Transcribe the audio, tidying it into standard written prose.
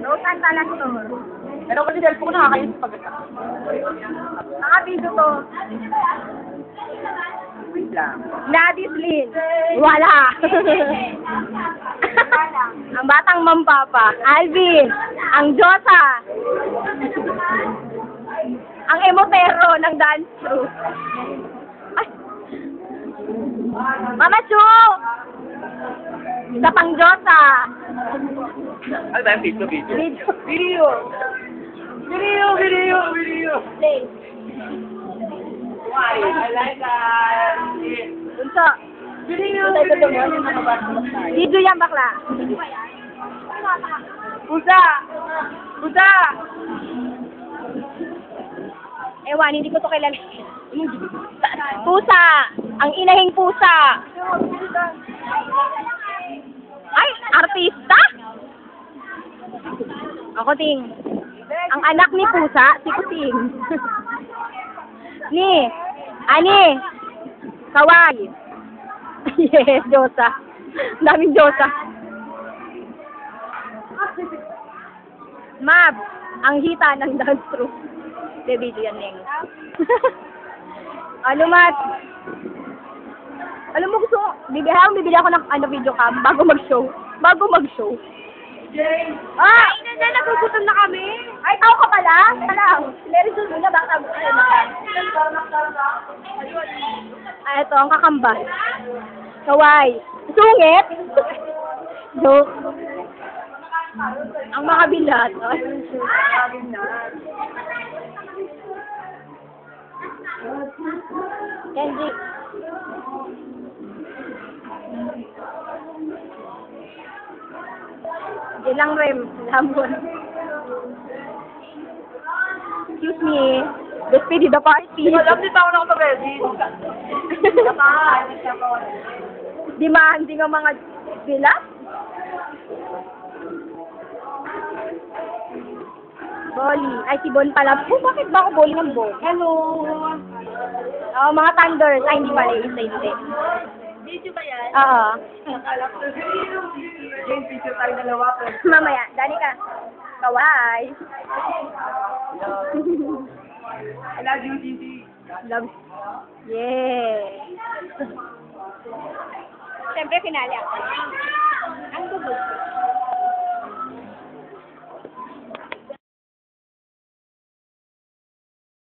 Rosan Talastor. Pero kasi dahil po ko nakakayos pag Nakabidyo to. wait lang. Gladys Lynn. Wala. Ang batang mampapa. Alvin. Ang Diyosa. Ang emotero ng dance crew. Ay. Mama Chu! Isa pang Diyosa. Ano ba yung video? Video. Video! Video! Video! Video! Play. Why? I like that! Bunso. Video! Video yan bakla. Pusa! Pusa! Ewan, hindi ko to kilala. Pusa! Ang inahing pusa! Ay, artista? Ako ting. Ang anak ni pusa, si Kuting. Ani, Kawai. Yes, Diyosa. Daming Diyosa. Mab, ang hita ng dance troupe. Baby, yan Neng. Ano, Mat? Alam mo, bibili ako ng video cam bago mag-show. Ah! Ay, nagugutom na kami. Ay, tao ka pala? Alam. Mary June muna, baka ah, ito, ang kakamba. Kawai. Sungit? Joke. Ang mga bilat. Kendrick. Ilang rem, lamon. Excuse me. Despedida party. Alam din ako nakapag-ready. Demanding ang mga bilat. Bolly. Ay, si Bon pala. Oh, bakit ba ako Bolly ng Bon? Hello. Oh, mga Thunders. Ay, hindi pala. Hindi. Video ba yan? Oo. Akala ko James, picture tayo dalawa po. Mamaya. Dali ka. Kawai. I love you, Gigi. Love. Yeah. Siyempre, finale ako. Ang gusto.